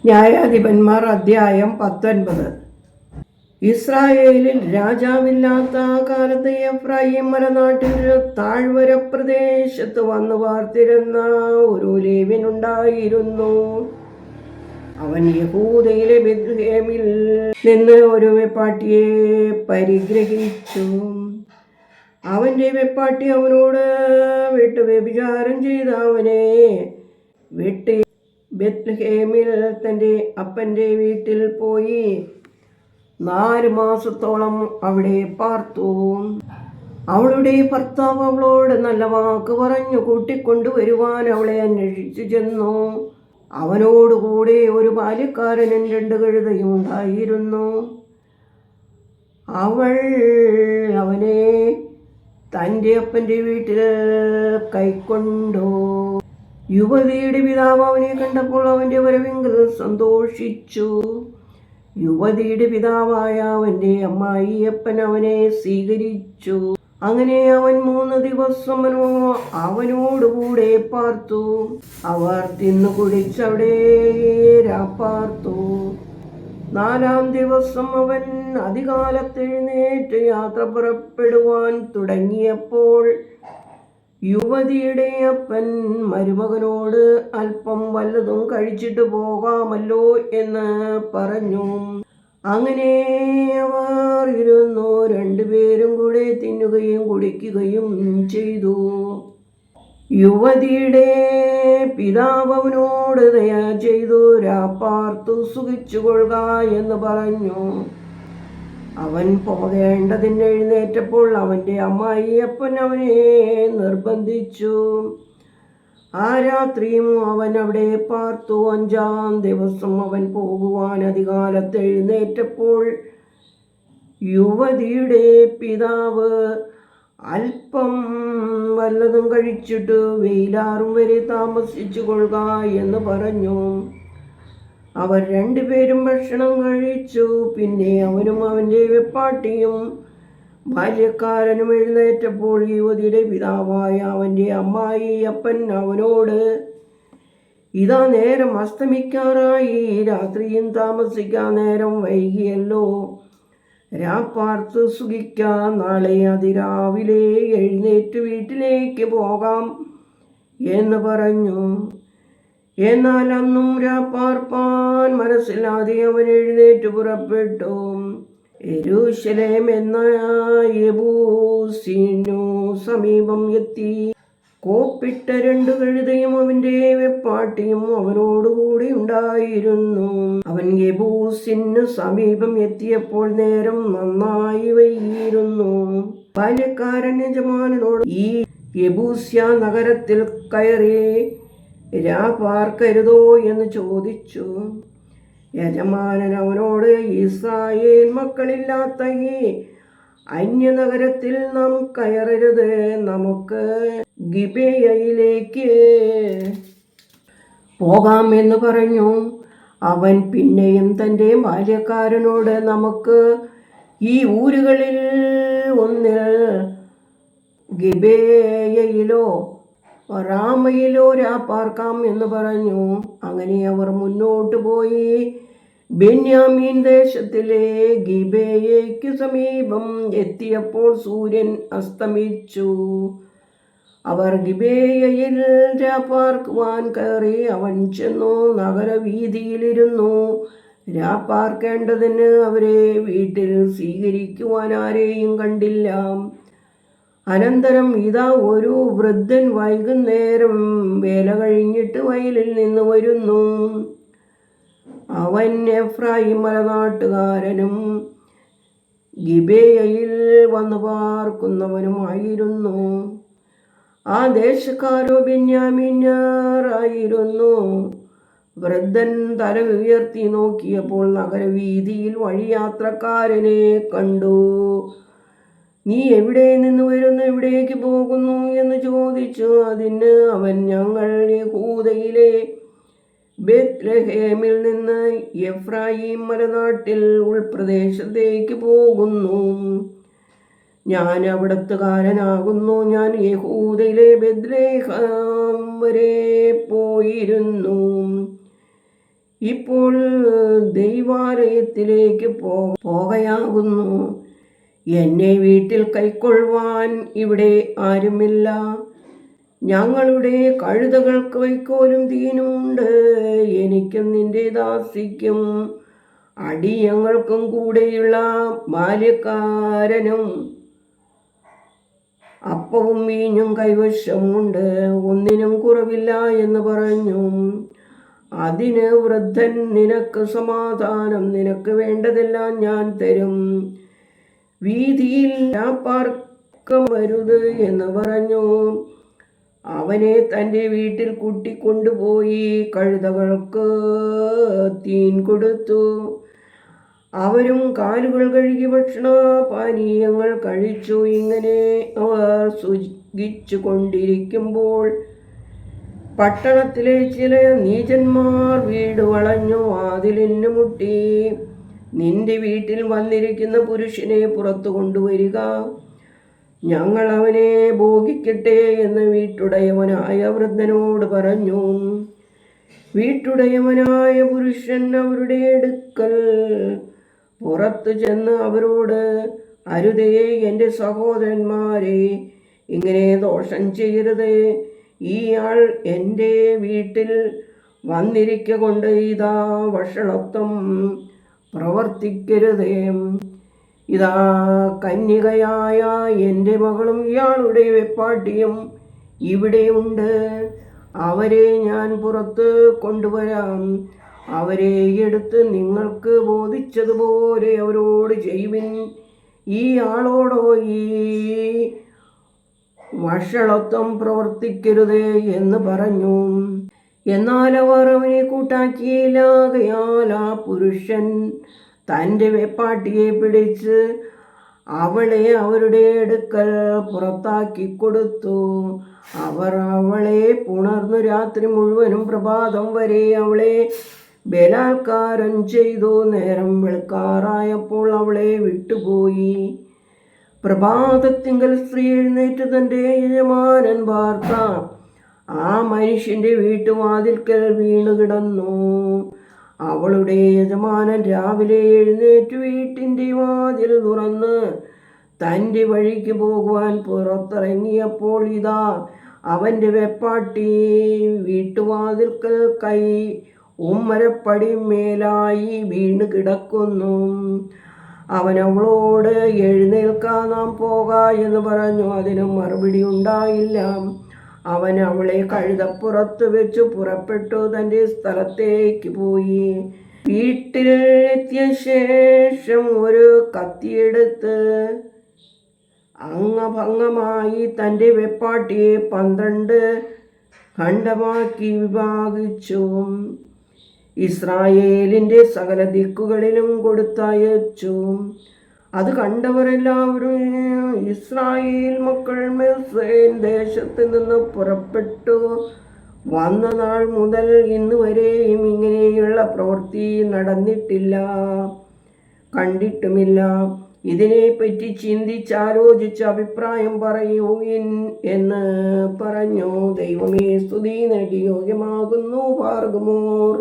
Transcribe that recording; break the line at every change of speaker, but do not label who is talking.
ന്യായാധിപന്മാർ അധ്യായം 19. ഇസ്രായേലിൽ രാജാവില്ലാത്ത കാലത്ത് എഫ്രായിം മലനാട്ടിൽ താഴ്വര പ്രദേശത്ത് വന്നു പാർത്തിരുന്ന ഒരു ലേവ്യനുണ്ടായിരുന്നു. അവൻ യഹൂദയിലെ ബെത്ലഹേമിൽ നിന്ന് ഒരു വെപ്പാട്ടിയെ പരിഗ്രഹിച്ചു. അവൻ്റെ വെപ്പാട്ടി അവനോട് വിട്ട് വ്യഭിചാരം ചെയ്ത അവനെ വിട്ട് ബെത്ലഹേമിൽ തൻ്റെ അപ്പൻ്റെ വീട്ടിൽ പോയി 4 മാസത്തോളം അവിടെ പാർത്തു. അവളുടെ ഭർത്താവ് അവളോട് നല്ല വാക്ക് പറഞ്ഞു കൂട്ടിക്കൊണ്ടുവരുവാൻ അവളെ അന്വേഷിച്ചു ചെന്നു. അവനോടുകൂടെ ഒരു ബാല്യക്കാരനും 2 കഴുതയും ഉണ്ടായിരുന്നു. അവൾ അവനെ തൻ്റെ അപ്പൻ്റെ വീട്ടിൽ കൈക്കൊണ്ടു. യുവതിയുടെ പിതാവ് അവനെ കണ്ടപ്പോൾ അവൻ്റെ വരവെങ്കിൽ സന്തോഷിച്ചു. യുവതിയുടെ പിതാവായ അവൻ്റെ അമ്മായിയപ്പൻ അവനെ സ്വീകരിച്ചു. അങ്ങനെ അവൻ 3 ദിവസം അവനോടുകൂടെ പാർത്തു. അവർ തിന്നു കുടിച്ചവിടെ രാപ്പാർത്തു. 4-ാം ദിവസം അവൻ അതികാലത്തെഴുന്നേറ്റ് യാത്ര പുറപ്പെടുവാൻ തുടങ്ങിയപ്പോൾ യുവതിയുടെ അപ്പൻ മരുമകനോട് അല്പം വല്ലതും കഴിച്ചിട്ട് പോകാമല്ലോ എന്ന് പറഞ്ഞു. അങ്ങനെ അവർ ഇരുന്നു 2 പേരും കൂടെ തിന്നുകയും കുടിക്കുകയും ചെയ്തു. യുവതിയുടെ പിതാവ് അവനോട് ദയ ചെയ്തു രാപ്പാർത്തു സുഖിച്ചുകൊള്ളുക എന്ന് പറഞ്ഞു. അവൻ പോകേണ്ടതിന് എഴുന്നേറ്റപ്പോൾ അവൻ്റെ അമ്മായിയപ്പൻ അവനെ നിർബന്ധിച്ചു. ആ രാത്രിയും അവൻ അവിടെ പാർത്തു. 5-ാം ദിവസം അവൻ പോകുവാൻ അതികാലത്ത് എഴുന്നേറ്റപ്പോൾ യുവതിയുടെ പിതാവ് അല്പം വല്ലതും കഴിച്ചിട്ട് വെയിലാറും വരെ താമസിച്ചു കൊള്ളുക എന്ന് പറഞ്ഞു. അവർ 2 പേരും ഭക്ഷണം കഴിച്ചു. പിന്നെ അവനും അവൻ്റെ വെപ്പാട്ടിയും ബാല്യക്കാരനും എഴുന്നേറ്റപ്പോൾ യുവതിയുടെ പിതാവായ അവൻ്റെ അമ്മായിയപ്പൻ അവനോട്, ഇതാ നേരം അസ്തമിക്കാറായി, രാത്രിയും താമസിക്കാൻ നേരം വൈകിയല്ലോ. രാപ്പാർത്ത് സുഖിക്കാൻ, നാളെ അതിരാവിലെ എഴുന്നേറ്റ് വീട്ടിലേക്ക് പോകാം എന്ന് പറഞ്ഞു. എന്നാൽ അന്നും രാപ്പാർപ്പാൻ മനസ്സില്ലാതെ അവൻ എഴുന്നേറ്റ് പുറപ്പെട്ടു. യെരൂശലേം എന്ന യെബൂസിനു സമീപം എത്തി. കോപ്പിട്ട 2 കഴുതയും അവൻ്റെ വെപ്പാട്ടിയും അവനോടുകൂടി ഉണ്ടായിരുന്നു. അവൻ യെബൂസിനു സമീപം എത്തിയപ്പോൾ നേരം നന്നായി വൈകിയിരുന്നു. ബാല്യക്കാരൻ യജമാനനോട്, ഈ യെബൂസ്യ നഗരത്തിൽ കയറി രാപ്പാർക്കരുതോ എന്ന് ചോദിച്ചു. യജമാനൻ അവനോട്, ഇസ്രായേൽ മക്കളില്ലാത്ത ഈ അന്യനഗരത്തിൽ നാം കയറരുത്, നമുക്ക് ഗിബെയയിലേക്ക് പോകാം എന്ന് പറഞ്ഞു. അവൻ പിന്നെയും തൻ്റെ ബാല്യക്കാരനോട്, നമുക്ക് ഈ ഊരുകളിൽ ഒന്നിൽ ഗിബെയയിലോ റാമയിലോ രാപ്പാർക്കാം എന്ന് പറഞ്ഞു. അങ്ങനെ അവർ മുന്നോട്ട് പോയി ബെന്യാമീൻ ദേശത്തിലെ ഗിബെയയ്ക്ക് സമീപം എത്തിയപ്പോൾ സൂര്യൻ അസ്തമിച്ചു. അവർ ഗിബെയയിൽ രാപ്പാർക്കുവാൻ കയറി. അവൻ ചെന്നു നഗരവീതിയിലിരുന്നു. രാപ്പാർക്കേണ്ടതിന് അവരെ വീട്ടിൽ സ്വീകരിക്കുവാൻ ആരെയും കണ്ടില്ല. അനന്തരം ഇതാ ഒരു വൃദ്ധൻ വൈകുന്നേരം വേല കഴിഞ്ഞിട്ട് വയലിൽ നിന്ന് വരുന്നു. അവൻ എഫ്രായിം മലനാട്ടുകാരനും ഗിബെയയിൽ വന്നു പാർക്കുന്നവനുമായിരുന്നു. ആ ദേശക്കാരോ ബെന്യാമീന്യരായിരുന്നു. വൃദ്ധൻ തല ഉയർത്തി നോക്കിയപ്പോൾ നഗരവീതിയിൽ വഴിയാത്രക്കാരനെ കണ്ടു. നീ എവിടെ നിന്ന് വരുന്നു, എവിടേക്ക് പോകുന്നു എന്ന് ചോദിച്ചു. അതിന് അവൻ, ഞങ്ങൾ യഹൂദയിലെ ബെത്ലഹേമിൽ നിന്ന് എഫ്രായിം മലനാട്ടിൽ ഉൾപ്രദേശത്തേക്ക് പോകുന്നു. ഞാൻ അവിടത്തുകാരനാകുന്നു. ഞാൻ യഹൂദയിലെ ബെത്ലഹേം വരെ പോയിരുന്നു. ഇപ്പോൾ ദൈവാലയത്തിലേക്ക് പോകയാകുന്നു. എന്നെ വീട്ടിൽ കൈക്കൊള്ളുവാൻ ഇവിടെ ആരുമില്ല. ഞങ്ങളുടെ കഴുതകൾക്ക് വൈക്കോലും തീനുമുണ്ട്. എനിക്കും നിന്റെ ദാസിക്കും അടിയങ്ങൾക്കും കൂടെയുള്ള ബാല്യക്കാരനും അപ്പവും വീഞ്ഞും കൈവശമുണ്ട്, ഒന്നിനും കുറവില്ല എന്ന് പറഞ്ഞു. അതിന് വൃദ്ധൻ, നിനക്ക് സമാധാനം, നിനക്ക് വേണ്ടതെല്ലാം ഞാൻ തരും, വീതിയിൽ പാർക്കം വരുത് എന്ന് പറഞ്ഞു. അവനെ തൻ്റെ വീട്ടിൽ കൂട്ടിക്കൊണ്ടുപോയി കഴുതകൾക്ക് തീൻ കൊടുത്തു. അവരും കാലുകൾ കഴുകി ഭക്ഷണപാനീയങ്ങൾ കഴിച്ചു. ഇങ്ങനെ അവർ സുഖിച്ചു കൊണ്ടിരിക്കുമ്പോൾ പട്ടണത്തിലെ ചില നീചന്മാർ വീട് വളഞ്ഞു വാതിലിന് മുട്ടി. നിന്റെ വീട്ടിൽ വന്നിരിക്കുന്ന പുരുഷനെ പുറത്തു കൊണ്ടുവരിക, ഞങ്ങൾ അവനെ ഭോഗിക്കട്ടെ എന്ന് വീട്ടുടയവനായ വൃദ്ധനോട് പറഞ്ഞു. വീട്ടുടയവനായ പുരുഷൻ അവരുടെ അടുക്കൽ പുറത്തു ചെന്ന് അവരോട്, അരുതേ, എൻ്റെ സഹോദരന്മാരെ, ഇങ്ങനെ ദോഷം ചെയ്യരുത്. ഈ ആൾ എൻ്റെ വീട്ടിൽ വന്നിരിക്കൊണ്ട് ഇതാ വഷളത്വം പ്രവർത്തിക്കരുതേ. ഇതാ കന്യകയായ എൻ്റെ മകളും ഇയാളുടെ വെപ്പാട്ടിയും ഇവിടെയുണ്ട്. അവരെ ഞാൻ പുറത്ത് കൊണ്ടുവരാം. അവരെ എടുത്ത് നിങ്ങൾക്ക് ബോധിച്ചതുപോലെ അവരോട് ചെയ്യുവിൻ. ഈ ആളോടോ ഈ വഷളത്വം പ്രവർത്തിക്കരുത് എന്ന് പറഞ്ഞു. എന്നാൽ അവർ അവനെ കൂട്ടാക്കിയില്ലാകയാൽ ആ പുരുഷൻ തൻ്റെ വെപ്പാട്ടിയെ പിടിച്ച് അവളെ അവരുടെ അടുക്കൽ പുറത്താക്കി കൊടുത്തു. അവർ അവളെ പുണർന്നു രാത്രി മുഴുവനും പ്രഭാതം വരെ അവളെ ബലാത്കാരം ചെയ്തു. നേരം വെളുക്കാറായപ്പോൾ അവളെ വിട്ടുപോയി. പ്രഭാതത്തിങ്കൽ സ്ത്രീ എഴുന്നേറ്റ് തൻ്റെ യജമാനൻ വാർത്ത ആ മനുഷ്യൻ്റെ വീട്ടുവാതിൽക്കൽ വീണു കിടന്നു. അവളുടെ യജമാനൻ രാവിലെ എഴുന്നേറ്റ് വീട്ടിൻ്റെ വാതിൽ തുറന്ന് തൻ്റെ വഴിക്ക് പോകുവാൻ പുറത്തിറങ്ങിയപ്പോൾ ഇതാ അവൻ്റെ വെപ്പാട്ടി വീട്ടുവാതിൽക്കൽ കൈ ഉമ്മരപ്പടി മേലായി വീണ് കിടക്കുന്നു. അവൻ അവളോട്, എഴുന്നേൽക്കാൻ നാം പോക എന്ന് പറഞ്ഞു. അതിന് മറുപടി ഉണ്ടായില്ല. അവൻ അവളെ കഴുതപ്പുറത്ത് വെച്ച് പുറപ്പെട്ടു തൻ്റെ സ്ഥലത്തേക്ക് പോയി. വീട്ടിൽ എത്തിയ ശേഷം ഒരു കത്തിയെടുത്ത് അംഗഭംഗമായി തൻ്റെ വെപ്പാട്ടിയെ 12 ഖണ്ഡമാക്കി വിഭാഗിച്ചു. ഇസ്രായേലിൻ്റെ സകല ദിക്കുകളിലും കൊടുത്തയച്ചു. അത് കണ്ടവരെല്ലാവരും, ഇസ്രായേൽ മക്കൾ മിസ്രയീം ദേശത്ത് നിന്ന് പുറപ്പെട്ടു വന്ന നാൾ മുതൽ ഇന്ന് വരെയും ഇങ്ങനെയുള്ള പ്രവൃത്തി നടന്നിട്ടില്ല, കണ്ടിട്ടുമില്ല. ഇതിനെപ്പറ്റി ചിന്തിച്ചാലോചിച്ച് അഭിപ്രായം പറയുവിൻ എന്ന് പറഞ്ഞു. ദൈവമേ, സ്തുതി, നിനക്ക് യോഗ്യമാകുന്നു. പാർക്കുമോർ.